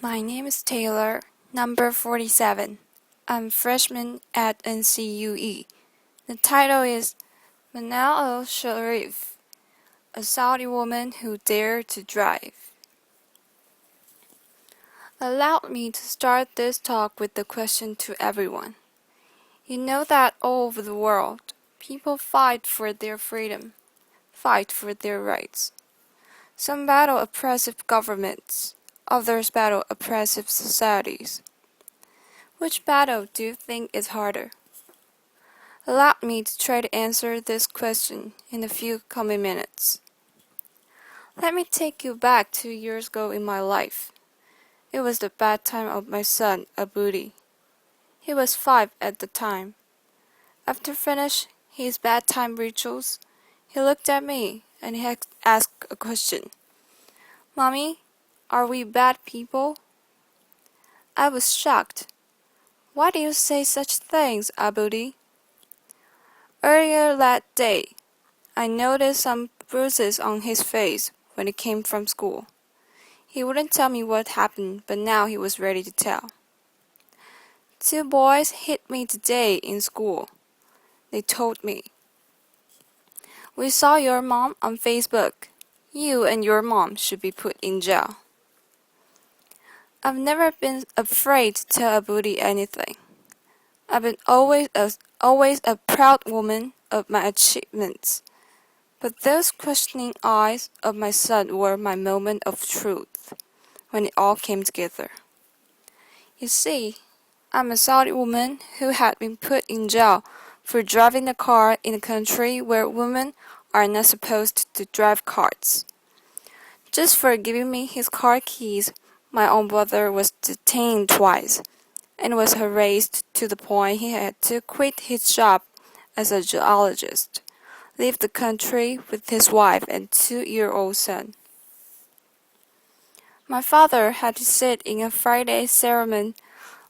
My name is Taylor, number 47. I'm freshman at NCUE. The title is Manal al Sharif, a Saudi woman who dared to drive. Allow me to start this talk with the question to everyone. You know that all over the world, people fight for their freedom, fight for their rights. Some battle oppressive governments, others battle oppressive societies. Which battle do you think is harder? Allow me to try to answer this question in a few coming minutes. Let me take you back 2 years ago in my life. It was the bad time of my son, Abudi. He was 5 at the time. After finish his bedtime rituals, he looked at me and he asked a question. Mommy, are we bad people? I was shocked. Why do you say such things, Abudi? Earlier that day, I noticed some bruises on his face when he came from school. He wouldn't tell me what happened, but now he was ready to tell. 2 boys hit me today in school. They told me. We saw your mom on Facebook. You and your mom should be put in jail. I've never been afraid to tell Abudi anything. I've been always a proud woman of my achievements. But those questioning eyes of my son were my moment of truth, when it all came together. You see, I'm a Saudi woman who had been put in jail for driving a car in a country where women are not supposed to drive cars. Just for giving me his car keys, my own brother was detained twice, and was harassed to the point he had to quit his job as a geologist, leave the country with his wife and 2-year-old son. My father had to sit in a Friday sermon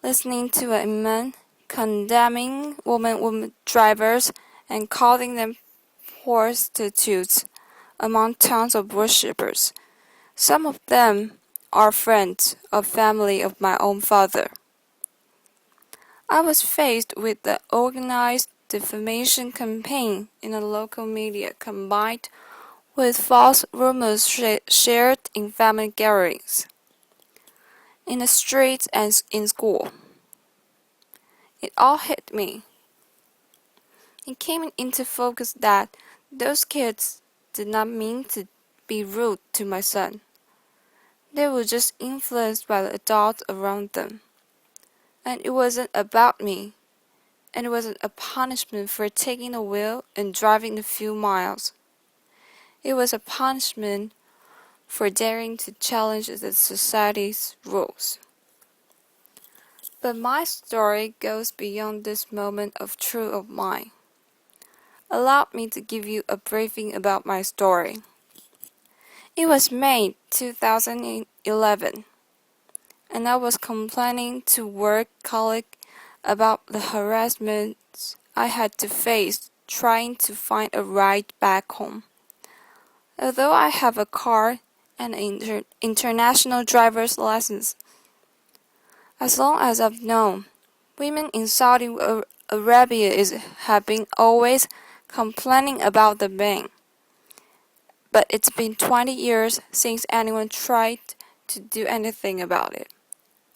listening to an imam condemning women drivers and calling them prostitutes among tons of worshippers. Some of them are friends of family of my own father. I was faced with the organized defamation campaign in the local media combined with false rumors shared in family gatherings, in the streets and in school. It all hit me. It came into focus that those kids did not mean to be rude to my son. They were just influenced by the adults around them. And it wasn't about me. And it wasn't a punishment for taking the wheel and driving a few miles. It was a punishment for daring to challenge the society's rules. But my story goes beyond this moment of truth of mine. Allow me to give you a briefing about my story. It was May 2011, and I was complaining to work colleague about the harassment I had to face trying to find a ride back home. Although I have a car and an international driver's license, as long as I've known, women in Saudi Arabia have been always complaining about the ban. But it's been 20 years since anyone tried to do anything about it,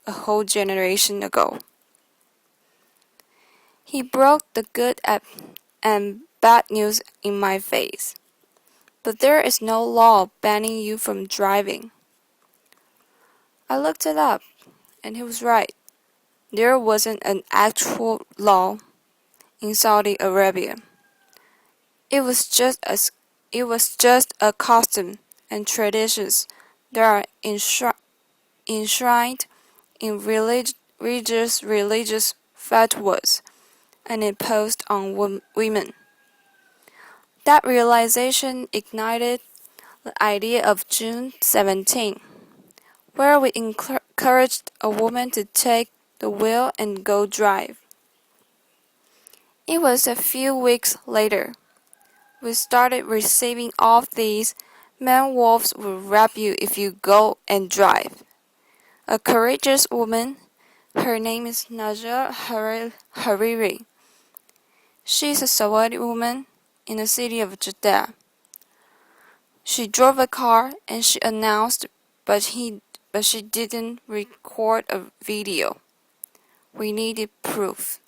a whole generation ago. He broke the good and bad news in my face. But there is no law banning you from driving. I looked it up, and he was right. There wasn't an actual law in Saudi Arabia. It was just a custom and traditions that are enshrined in religious fatwas and imposed on women. That realization ignited the idea of June 17, where we encouraged a woman to take the wheel and go drive. It was a few weeks later. We started receiving all of these. Men wolves will rap you if you go and drive. a courageous woman. Her name is Hariri. She's a Saudi woman in the city of Jeddah. She drove a car and she announced, but she didn't record a video. We needed proof.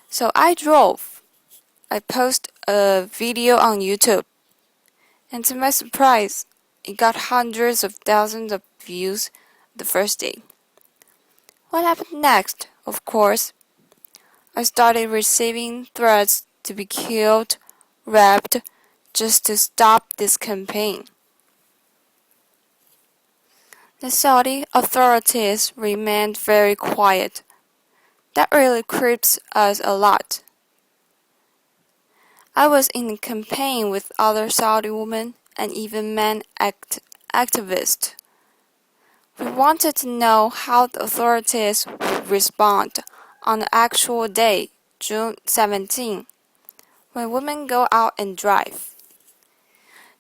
So I drove. I posted a video on YouTube, and to my surprise, it got hundreds of thousands of views the first day. What happened next? Of course, I started receiving threats to be killed, raped, just to stop this campaign. The Saudi authorities remained very quiet. That really creeps us a lot. I was in a campaign with other Saudi women and even men activists. We wanted to know how the authorities would respond on the actual day, June 17, when women go out and drive.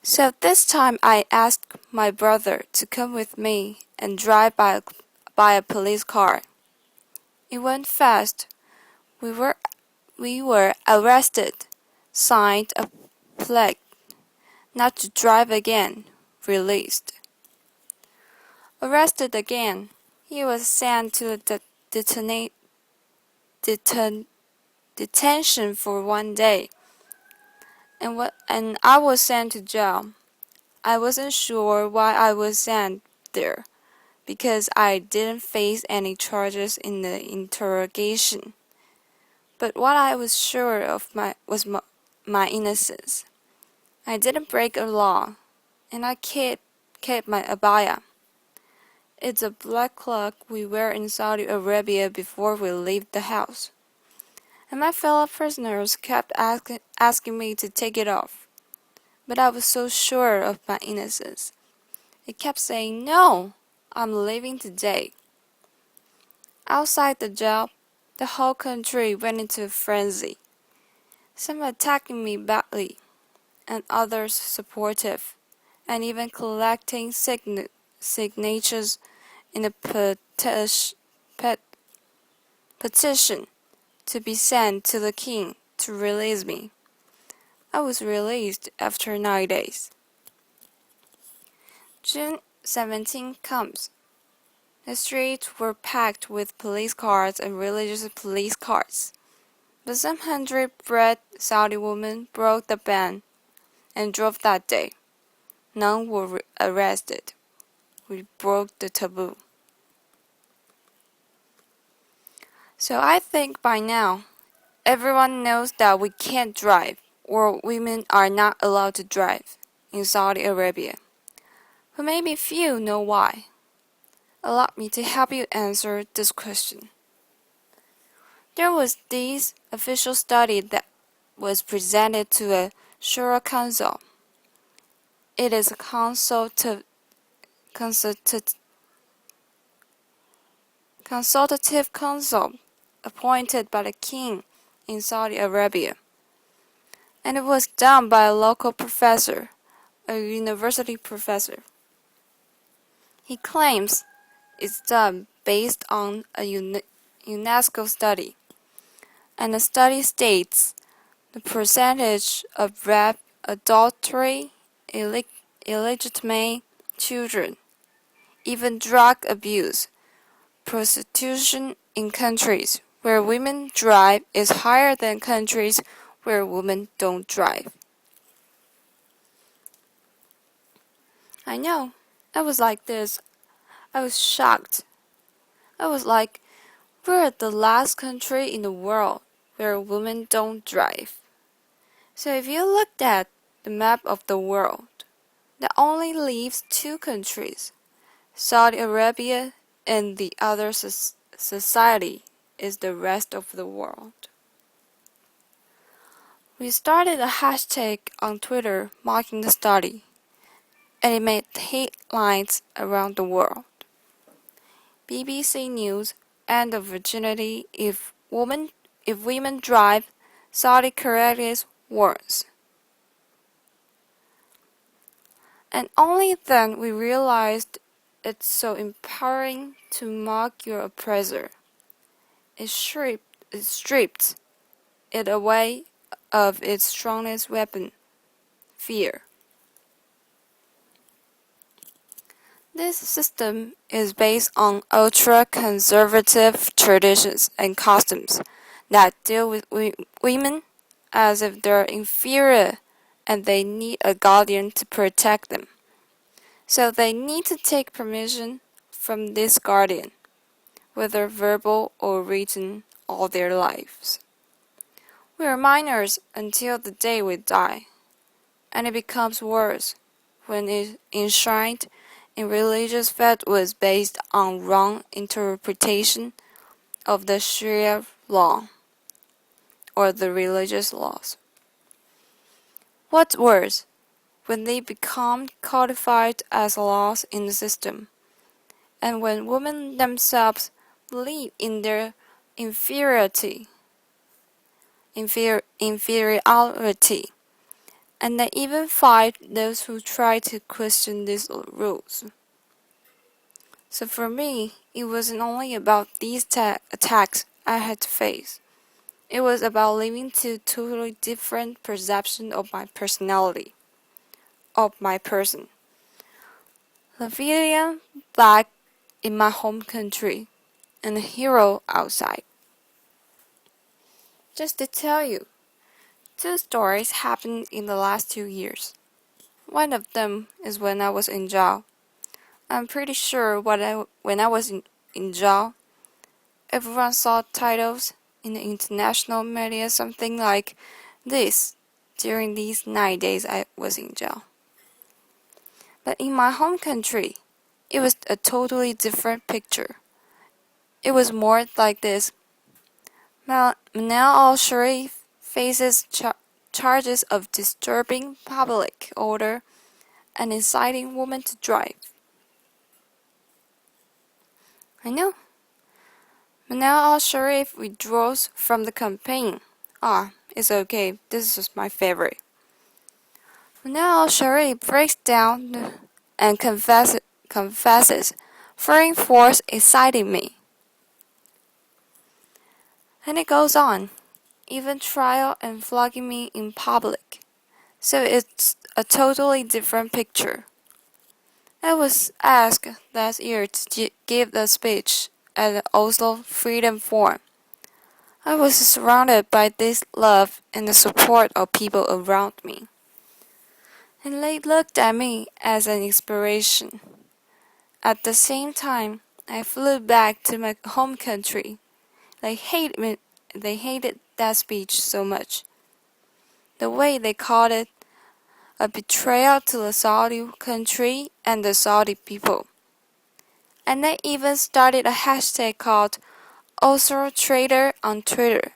So this time I asked my brother to come with me and drive by a police car. It went fast. We were arrested, signed a plaque not to drive again, released. Arrested again, he was sent to the detention for 1 day, and I was sent to jail. I wasn't sure why I was sent there, because I didn't face any charges in the interrogation. But what I was sure of was my innocence. I didn't break a law, and I kept my abaya. It's a black cloak we wear in Saudi Arabia before we leave the house. And my fellow prisoners kept asking me to take it off. But I was so sure of my innocence. They kept saying, "No, I'm leaving today." Outside the jail, the whole country went into a frenzy. Some attacking me badly, and others supportive, and even collecting signatures in a petition to be sent to the king to release me. I was released after 9 days. June 17 comes. The streets were packed with police cars and religious police cars. But some hundred-bred Saudi women broke the ban and drove that day. None were arrested. We broke the taboo. So I think by now, everyone knows that we can't drive, or women are not allowed to drive, in Saudi Arabia. But maybe few know why. Allow me to help you answer this question. There was this official study that was presented to a Shura Council. It is a consultative council appointed by the king in Saudi Arabia. And it was done by a local professor, a university professor. He claims it's done based on a UNESCO study. And the study states the percentage of rape, adultery, illegitimate children, even drug abuse, prostitution in countries where women drive is higher than countries where women don't drive. I know, I was like this. I was shocked. I was like, we're the last country in the world where women don't drive. So if you looked at the map of the world, that only leaves 2 countries, Saudi Arabia and the other society is the rest of the world. We started a hashtag on Twitter mocking the study, and it made headlines around the world. BBC News, end of virginity if women drive, Saudi Caritas warns. And only then we realized It's so empowering to mock your oppressor. It stripped it away of its strongest weapon, fear. This system is based on ultra-conservative traditions and customs that deal with women as if they're inferior and they need a guardian to protect them. So they need to take permission from this guardian, whether verbal or written, all their lives. We are minors until the day we die, and it becomes worse when it enshrined in religious fatwas based on wrong interpretation of the Sharia law or the religious laws. What's worse, when they become codified as laws in the system, and when women themselves believe in their inferiority, and they even fight those who try to question these rules. So for me, it wasn't only about these attacks I had to face. It was about living two totally different perceptions of my personality, of my person. Lavinia Black in my home country, and a hero outside. Just to tell you, two stories happened in the last 2 years. One of them is when I was in jail. I'm pretty sure when I was in jail, everyone saw titles in the international media something like this during these 9 days I was in jail. But in my home country, it was a totally different picture. It was more like this. Manal al Sharif faces charges of disturbing public order and inciting women to drive. I know. Manal al Sharif withdraws from the campaign. It's okay. This is my favorite. Manal al Sharif breaks down and confesses foreign force inciting me. And it goes on, even trial and flogging me in public. So it's a totally different picture. I was asked last year to give the speech at the Oslo Freedom Forum. I was surrounded by this love and the support of people around me. And they looked at me as an inspiration. At the same time, I flew back to my home country. They hated that speech so much. The way they called it a betrayal to the Saudi country and the Saudi people. And they even started a hashtag called Also Traitor on Twitter.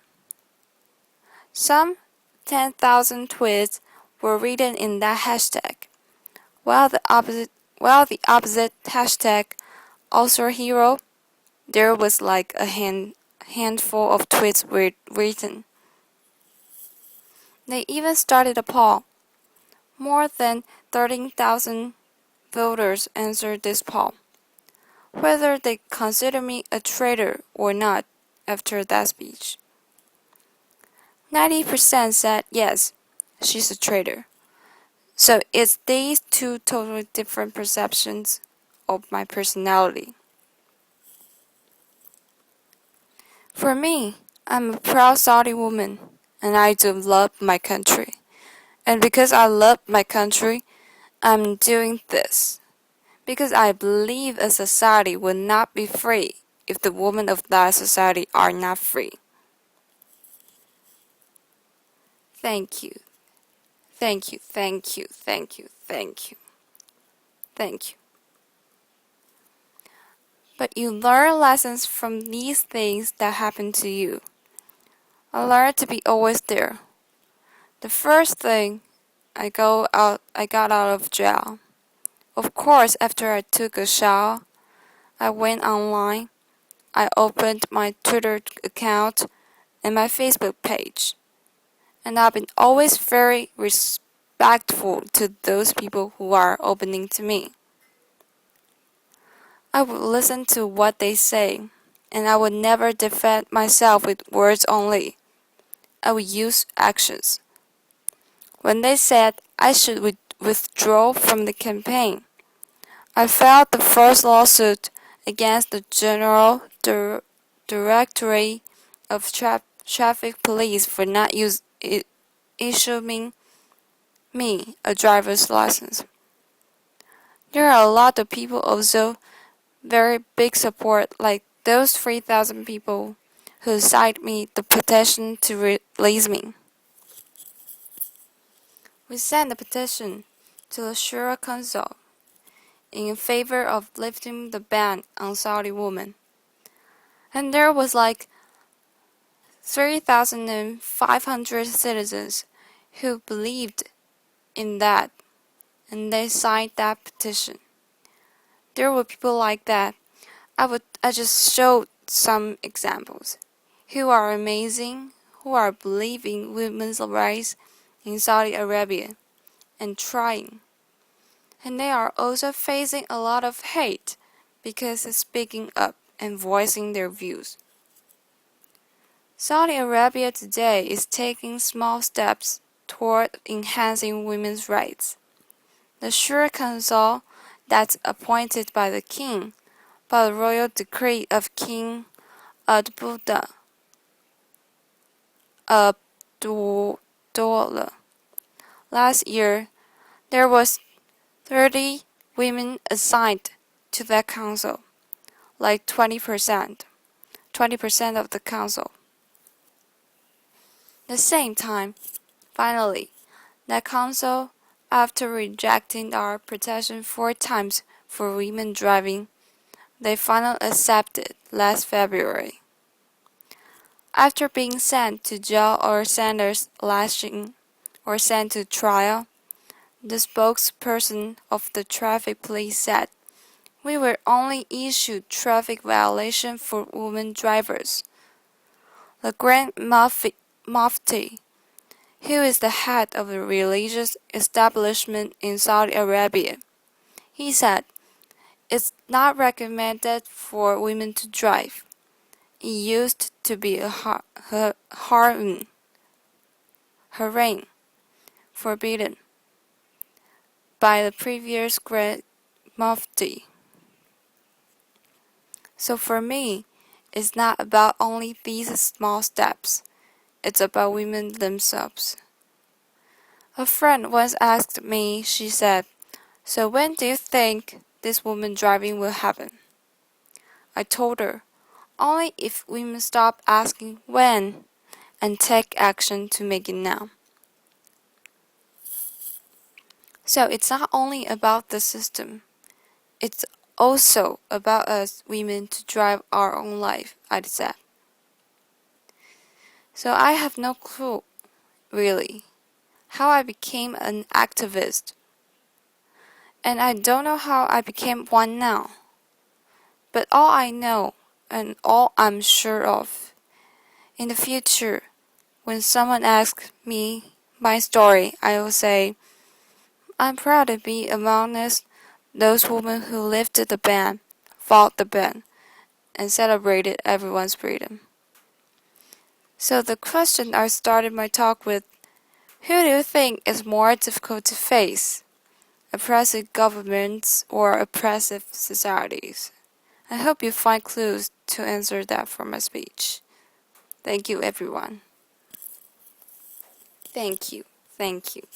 Some 10,000 tweets were written in that hashtag, while the opposite hashtag Also Hero, there was like a handful of tweets were written. They even started a poll. More than 13,000 voters answered this poll, whether they consider me a traitor or not after that speech. 90% said yes, she's a traitor. So it's these two totally different perceptions of my personality. For me, I'm a proud Saudi woman, and I do love my country. And because I love my country, I'm doing this. Because I believe a society will not be free if the women of that society are not free. Thank you. Thank you, thank you, thank you, thank you. Thank you. But you learn lessons from these things that happen to you. I learned to be always there. The first thing, I got out of jail. Of course, after I took a shower, I went online. I opened my Twitter account and my Facebook page. And I've been always very respectful to those people who are opening to me. I would listen to what they say, and I would never defend myself with words only. I would use actions. When they said I should withdraw from the campaign, I filed the first lawsuit against the General Directorate of Traffic Police for not issuing me a driver's license. There are a lot of people also very big support like those 3,000 people who signed me the petition to release me. We sent the petition to the Shura Council in favor of lifting the ban on Saudi women. And there was like 3,500 citizens who believed in that, and they signed that petition. There were people like that. I just showed some examples who are amazing, who are believing women's rights in Saudi Arabia and trying. And they are also facing a lot of hate because of speaking up and voicing their views. Saudi Arabia today is taking small steps toward enhancing women's rights. The Shura Council that's appointed by the king by the royal decree of King Abdullah Last year, there was 30 women assigned to that council, like 20% of the council. At the same time, finally, that council, after rejecting our petition 4 times for women driving, they finally accepted last February. After being sent to jail or sentenced lashing or sent to trial, the spokesperson of the traffic police said, "We will only issue traffic violation for women drivers." The Grand Mufti, who is the head of the religious establishment in Saudi Arabia, he said, "It's not recommended for women to drive. It used to be a haram, forbidden, by the previous Grand Mufti." So for me, it's not about only these small steps. It's about women themselves. A friend once asked me, she said, "So when do you think this woman driving will happen?" I told her, only if women stop asking when and take action to make it now. So it's not only about the system. It's also about us women to drive our own life, I said. So I have no clue, really, how I became an activist. And I don't know how I became one now. But all I know and all I'm sure of, in the future, when someone asks me my story, I will say, I'm proud to be amongst those women who lifted the ban, fought the ban, and celebrated everyone's freedom. So the question I started my talk with, who do you think is more difficult to face? Oppressive governments or oppressive societies? I hope you find clues to answer that from my speech. Thank you, everyone. Thank you. Thank you.